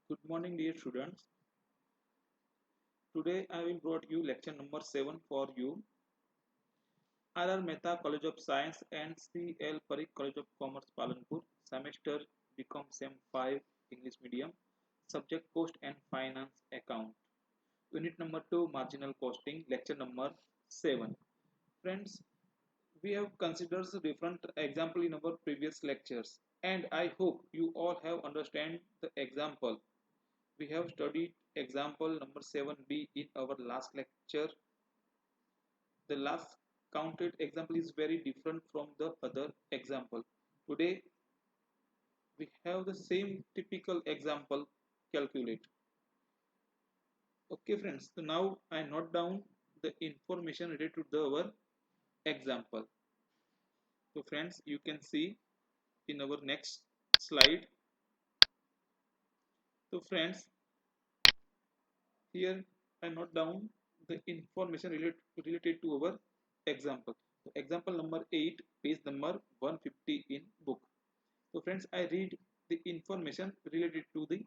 Good morning, dear students. Today I will brought you lecture number 7 for you. R. Mehta College of Science and C.L. Parikh College of Commerce Palanpur. Semester become Sem 5 English Medium. Subject Cost and Finance Account. Unit number 2 Marginal Costing. Lecture number 7. Friends, we have considered different example in our previous lectures and I hope you all have understand the example. We have studied example number 7b in our last lecture. The last counted example is very different from the other example. Today we have the same typical example calculate. Okay friends, so now I note down the information related to our example. So friends, you can see in our next slide. So friends, here I note down the information related to our example. So example number 8, page number 150 in book. So friends, I read the information related to the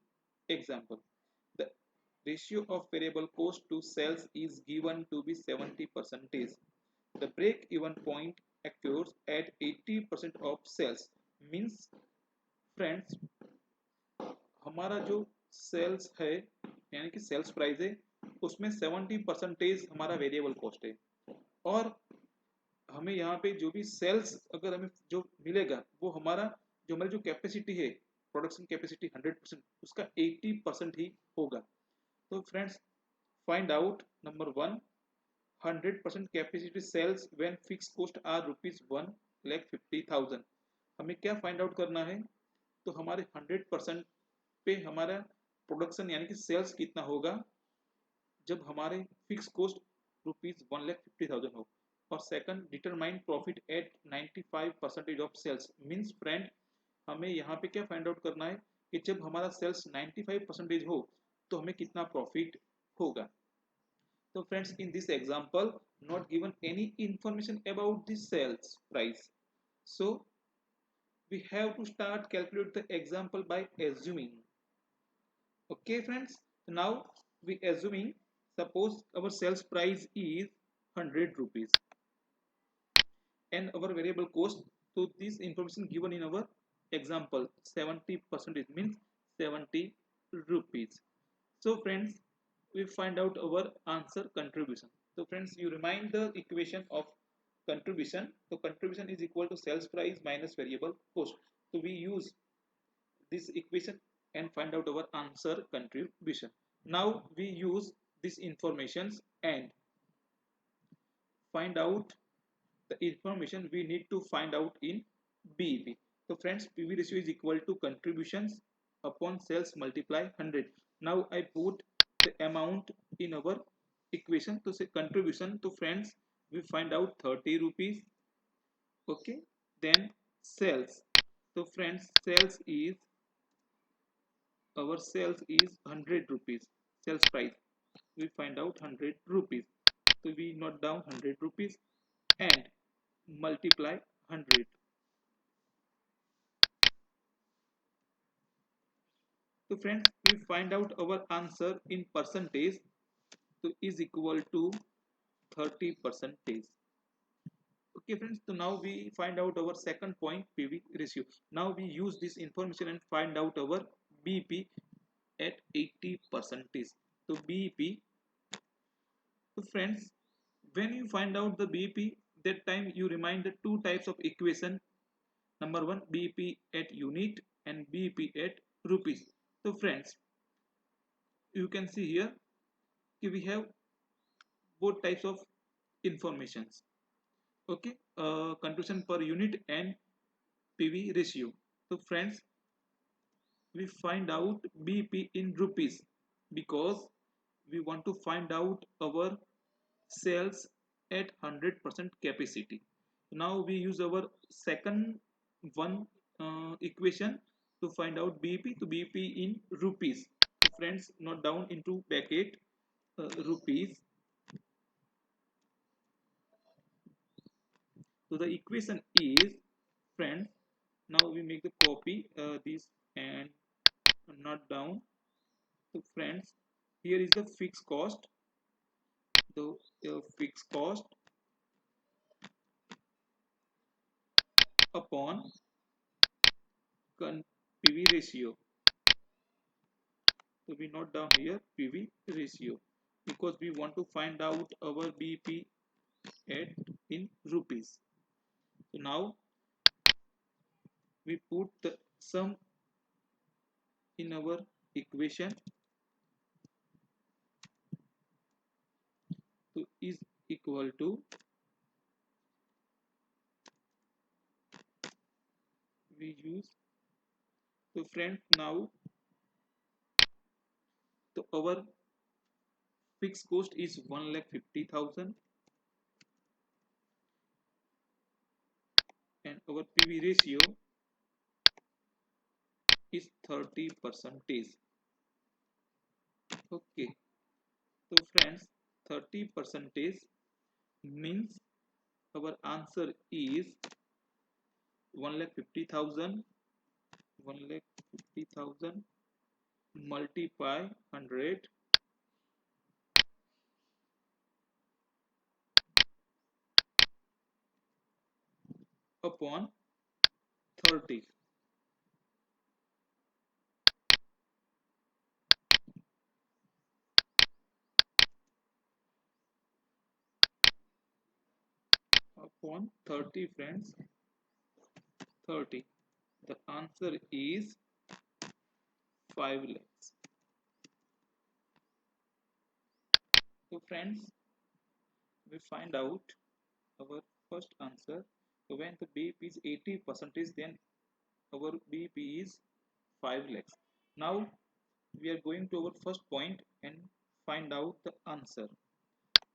example. The ratio of variable cost to sales is given to be 70%. The break even point occurs at 80% of sales. Means friends, हमारा जो sales है यानी कि sales price है उसमें 70% हमारा variable cost है और हमें यहाँ पे जो भी सेल्स अगर हमें जो मिलेगा वो हमारा जो हमारी जो कैपेसिटी है प्रोडक्शन कैपेसिटी 100% उसका 80% ही होगा। तो friends find out number 1 100% capacity sales when fix cost are ₹1,50,000। हमें क्या फाइंड आउट करना है? तो हमारे 100% पे हमारा प्रोडक्शन यानी कि सेल्स कितना होगा जब हमारे फिक्स कॉस्ट ₹1,50,000 हो। और second determine profit at 95% of sales. Means friend हमें यहाँ पे क्या फाइंड आउट करना है कि जब हमारा सेल्स 95% हो तो हमें कितना प्रॉफिट होगा। So friends, in this example, not given any information about the sales price. So we have to start calculate the example by assuming. Okay friends, so now we assuming suppose our sales price is 100 rupees and our variable cost. So this information given in our example 70% means 70 rupees. So friends, we find out our answer contribution. So friends, you remind the equation of contribution. So contribution is equal to sales price minus variable cost. So we use this equation and find out our answer contribution. Now we use these informations and find out the information we need to find out in BEP. So friends, PV ratio is equal to contributions upon sales multiply 100. Now I put the amount in our equation. To say contribution to friends, we find out 30 rupees. Okay, then sales. So friends, sales is 100 rupees. Sales price we find out 100 rupees. So we note down 100 rupees and multiply 100. So friends, we find out our answer in percentage. So is equal to 30 percentage. Okay friends, so now we find out our second point, PV ratio. Now we use this information and find out our BP at 80 percentage. So BP, so friends, when you find out the BP, that time you remind the two types of equation. Number one, BP at unit and BP at rupees. So friends, you can see here we have both types of informations. Okay, contribution per unit and PV ratio. So friends, we find out BP in rupees because we want to find out our sales at 100% capacity. Now we use our second one equation to find out BP. To BP in rupees. So friends, note down into bracket rupees. So the equation is, friends, now we make the copy this and note down. So friends, here is the fixed cost. The fixed cost upon PV ratio. So we note down here PV ratio because we want to find out our BP at in rupees. So now we put the sum in our equation. So is equal to, we use, so friends, now so our fixed cost is 1,50,000 and our PV ratio is 30 percentage. Okay, so friends, 30 percentage means our answer is 1,50,000, 1,50,000 multiply 100 upon 30. Upon 30 friends, 30. The answer is 5 lakhs. So friends, we find out our first answer. So when the BP is 80 percentage, then our BP is 5 lakhs. Now we are going to our first point and find out the answer.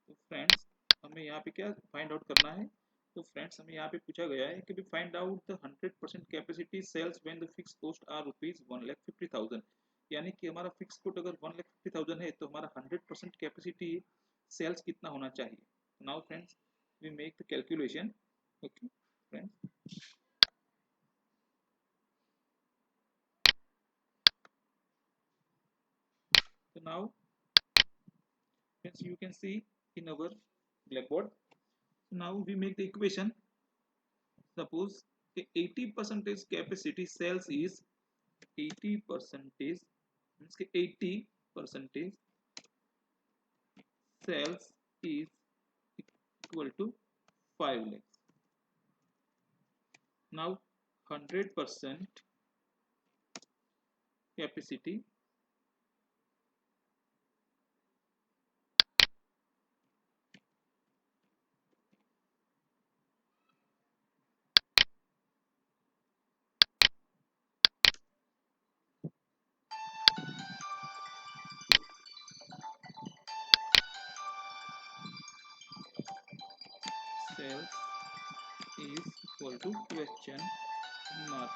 तो friends, हमें यहाँ पे क्या find out करना है? तो friends, हमें यहाँ पे पूछा गया है कि find out the 100% capacity sales when the fix cost are rupees 1,50,000। यानी कि हमारा फिक्स कॉस्ट अगर 1,50,000 है तो हमारा 100% कैपेसिटी सेल्स कितना होना चाहिए? Now friends, we make the calculation. Okay friends, so now friends, you can see in our blackboard. Now we make the equation. Suppose the 80 percentage capacity cells is 80 percentage, means 80 percentage cells is equal to 5 lakhs. Now 100% capacity cells is equal to question mark.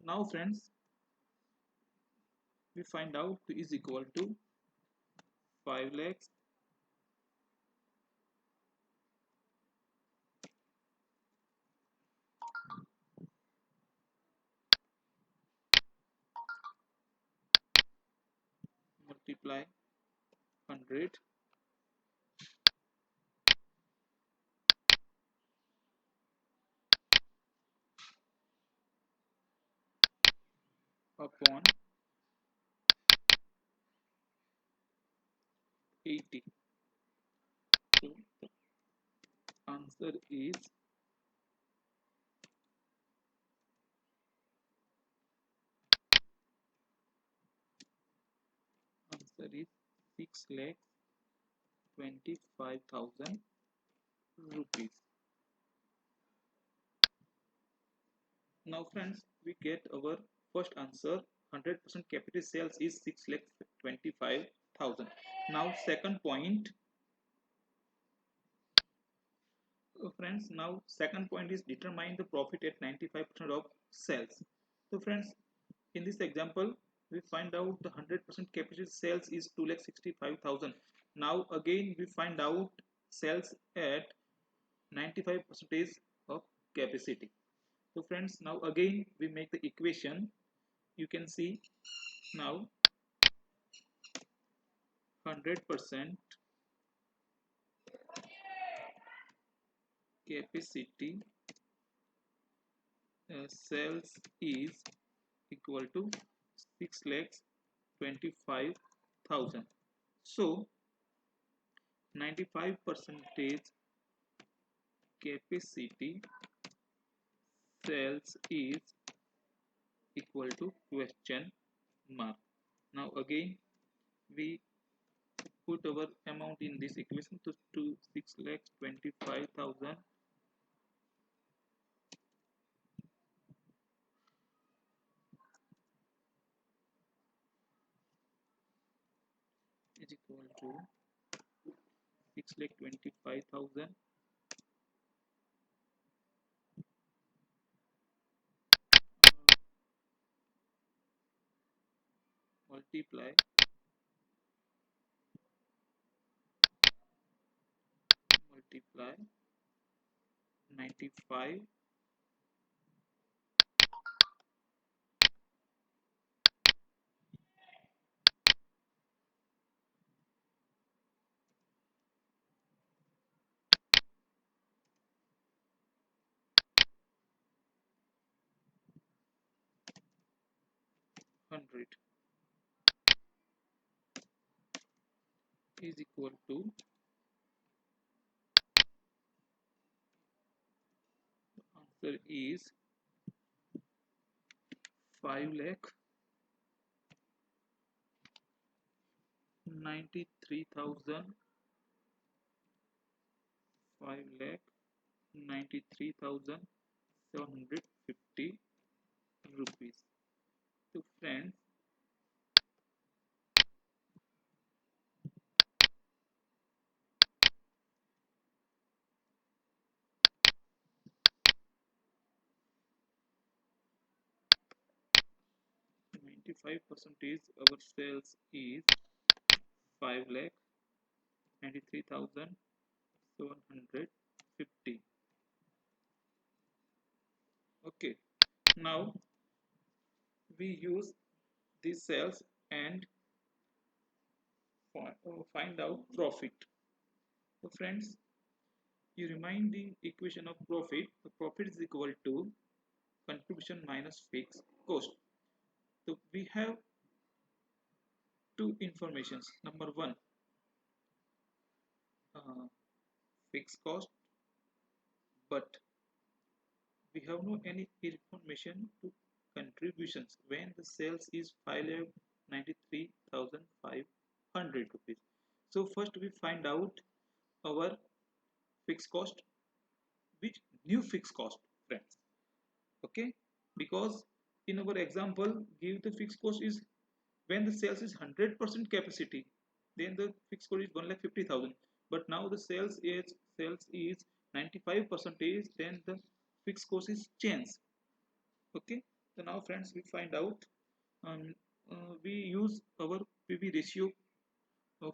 Now friends, we find out is equal to 5 lakhs multiply 100 upon 80. So the answer is 6 lakhs 25,000 rupees. Now friends, we get our first answer. 100% capital sales is 6 lakh 25,000. Now second point, friends, now second point is determine the profit at 95% of sales. So friends, in this example, we find out the 100% capital sales is 2 lakh 65,000. Now again we find out sales at 95% of capacity. So friends, now again we make the equation. you can see now 100% capacity cells is equal to 6 lakhs 25,000. So 95 percentage capacity cells is equal to question mark. Now again we put our amount in this equation to 6 lakhs 25,000 is equal to 6 lakh 25,000 multiply 95 100 is equal to answer is 5 lakh 93,000 5 lakh 93,750 rupees. So friends, 95% our sales is 5 lakh 93,750. Okay, now we use these sales and find out profit. So friends, you remind the equation of profit. The profit is equal to contribution minus fixed cost. So we have two informations. Number one, uh, fixed cost, but we have no any information to contributions when the sales is 5,93,500 rupees. So first we find out our fixed cost, which new fixed cost, friends. Okay, because in our example give the fixed cost is when the sales is 100% capacity, then the fixed cost is 1,50,000. But now the sales is 95 percentage, then the fixed cost is changed. Okay, so now friends we find out, um, we use our PV ratio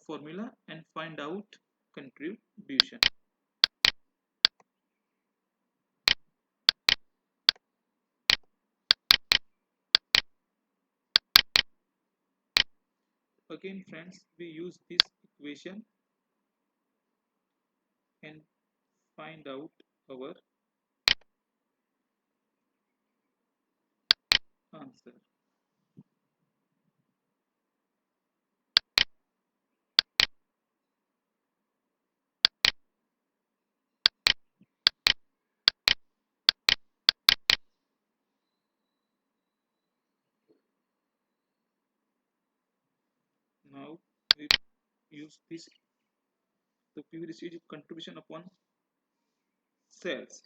formula and find out contribution. Again friends, we use this equation and find out our answer. Now we use this, the PV ratio is contribution upon sales.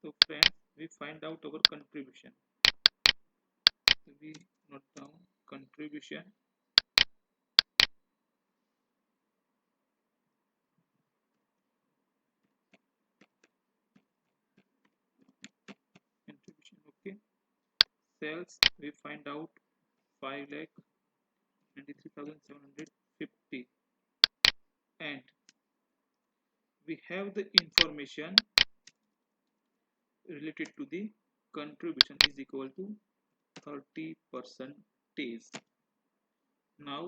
So friends, we find out our contribution. So we note down contribution. Contribution, okay. Sales, we find out 5 lakh 93,750, and we have the information related to the contribution is equal to 30%. Now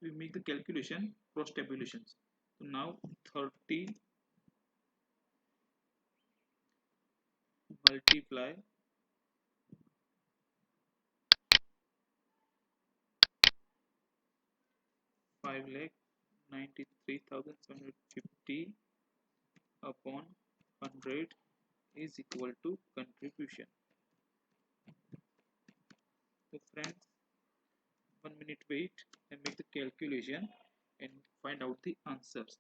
we make the calculation cross tabulations. So now 30 multiply 5,93,750 upon 100 is equal to contribution. So friends, 1 minute wait and make the calculation and find out the answers.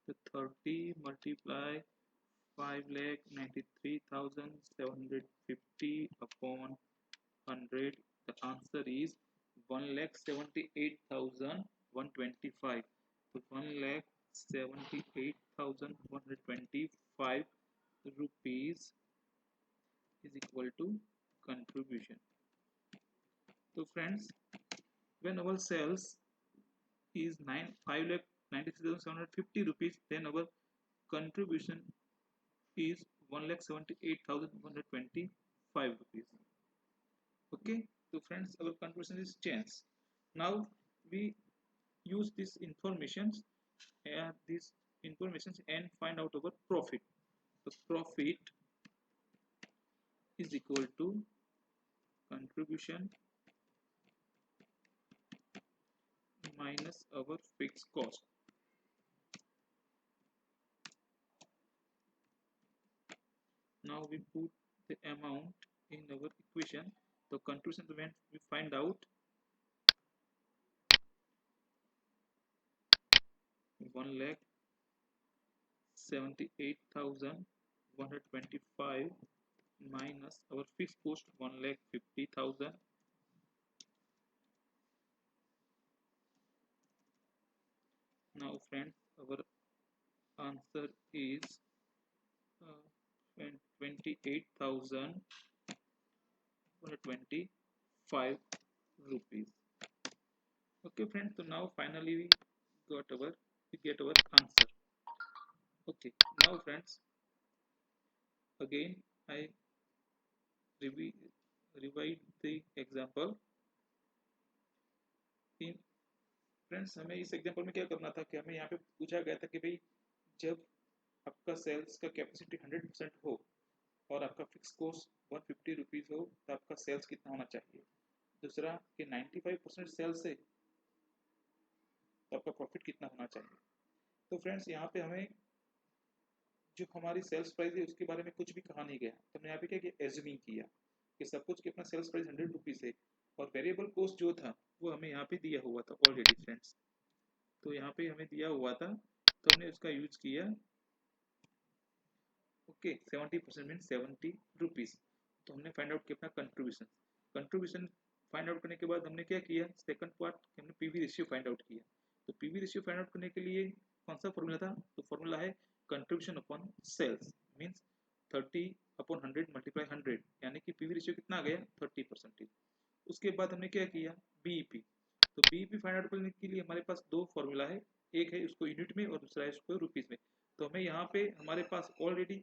So 30 multiply 5,93,750 upon 100. The answer is 1,78,125. So 1,78,125 rupees is equal to contribution. So friends, when our sales is 5,93,750 rupees, then our contribution is 1,78,125 rupees. Okay, so friends, our contribution is changed. Now we use this informations and find out our profit. The profit is equal to contribution minus our fixed cost. Now we put the amount in our equation. The contribution, when we find out 1,78,125 minus our fixed cost 1,50,000. Now friends, our answer is 28,125 rupees. Okay friends, so now finally we get our answer. Okay, now friends, again I revise the example. in friends, हमें इस example में क्या करना था कि हमें यहाँ पे पूछा गया था कि भाई जब आपका सेल्स का कैपेसिटी 100% हो और आपका फिक्स कॉस्ट 150 रुपीज हो तो आपका सेल्स कितना होना चाहिए। दूसरा कि 95% सेल्स है तो आपका प्रॉफिट कितना होना चाहिए। तो फ्रेंड्स, यहाँ पे हमें जो हमारी सेल्स प्राइस है उसके बारे में कुछ भी कहा नहीं गया, तो हमने यहाँ पे क्या किया, एज्यूमिंग किया कि सब कुछ कि अपना सेल्स प्राइस 100 रुपीज है और वेरिएबल कॉस्ट जो था वो हमें यहाँ पे दिया हुआ था ऑलरेडी फ्रेंड्स। तो यहाँ पे हमें दिया हुआ था तो हमने उसका यूज किया। Okay, 70% mean 70 rupees. तो हमने फाइंड आउट किया अपना कंट्रीब्यूशन फाइंड आउट करने के बाद हमने क्या किया, सेकंड पार्ट हमने पीवी रेशियो फाइंड आउट किया। तो पीवी रेशियो फाइंड आउट करने के लिए कौन सा फॉर्मूला था, तो फॉर्मूला है contribution upon sales means 30 upon 100 multiply 100, यानी कि पीवी रेशियो कितना आ गया 30%। उसके बाद हमने क्या किया, बीईपी। तो बीईपी फाइंड आउट करने के लिए हमारे पास दो फॉर्मूला है, एक है उसको यूनिट में और दूसरा है उसको रुपीज में। तो हमें यहाँ पे हमारे पास ऑलरेडी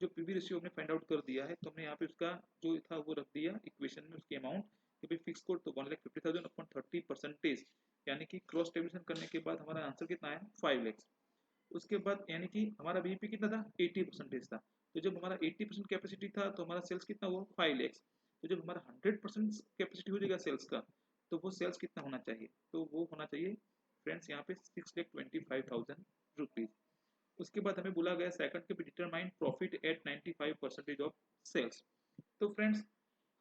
जो पीवी रेशियो हमने फाइंड आउट कर दिया है, तो हमने यहाँ पे उसका जो था वो रख दिया इक्वेशन में, उसकी अमाउंट कि भाई फिक्स कोड तो 1,50,000 अपॉन 30%, यानी कि क्रॉस टेबुलेशन करने के बाद हमारा आंसर कितना है 5 लाख। उसके बाद यानी कि हमारा बीईपी कितना था 80% था। तो जब हमारा 80% कैपेसिटी था तो हमारा सेल्स कितना हुआ 5 लाख। तो जब हमारा 100% कैपेसिटी हो जाएगा सेल्स का तो वो सेल्स कितना होना चाहिए, तो वो होना चाहिए फ्रेंड्स यहाँ पे 6,25,000 रुपीज। उसके बाद हमें बोला गया सेकंड के determine profit at 95% of sales. तो फ्रेंड्स,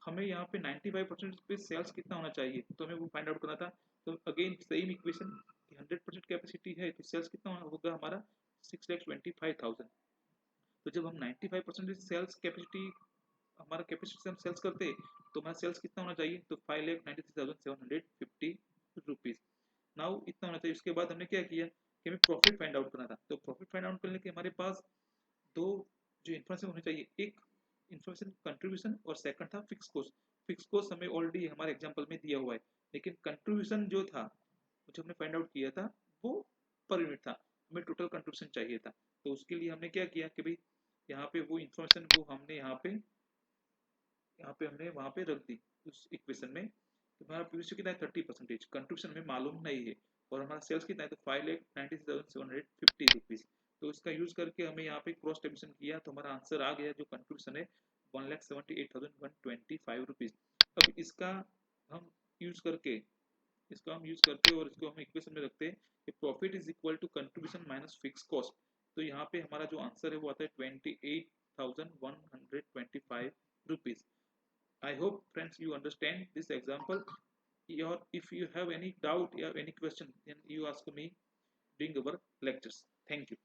हमें यहाँ पे 95% पे सेल्स कितना होना चाहिए तो हमें वो फाइंड आउट करना था। तो अगेन सेम इक्वेशन, 100% कैपेसिटी है तो सेल्स कितना होगा हमारा 6,25,000। तो जब हम 95% सेल्स कैपेसिटी हमारा कैपेसिटी से हम सेल्स करते तो हमारा सेल्स कितना होना चाहिए, तो 5,93,750 रुपीज। नाउ इतना होना चाहिए। उसके बाद हमने क्या किया कि हमें प्रॉफिट फाइंड आउट करना था। तो प्रॉफिट फाइंड आउट करने के हमारे पास दो जो इन्फॉर्मेशन होनी चाहिए, एक इन्फॉर्मेशन कंट्रीब्यूशन और सेकंड था फिक्स कॉस्ट। फिक्स कॉस्ट हमें ऑलरेडी हमारे एग्जांपल में दिया हुआ है, लेकिन कंट्रीब्यूशन जो था जो हमने फाइंड आउट किया था वो पर यूनिट था, हमें टोटल कंट्रीब्यूशन चाहिए था। तो उसके लिए हमने क्या किया कि भाई यहाँ पे वो इन्फॉर्मेशन को हमने यहाँ पे हमने वहाँ पे रख दी उस इक्वेशन में। तो हमारा पीवीसी कितना है 30%, कंट्रीब्यूशन हमें मालूम नहीं है, और हमारा सेल्स कितना है तो 5,96,750 रुपीज़। तो इसका यूज करके हमें यहाँ पे क्रॉस टेबुलेशन किया तो हमारा आंसर आ गया, जो कंट्रीब्यूशन है 1,78,125 रुपीज़। अब इसका हम यूज करके और इसको हम इक्वेशन में रखते हैं कि profit is equal to contribution minus fix cost. तो यहाँ पे हमारा जो आंसर है वो आता है 28,125 rupees. I hope friends you understand this example. If you have any doubt or any question, then you ask me during our lectures. Thank you.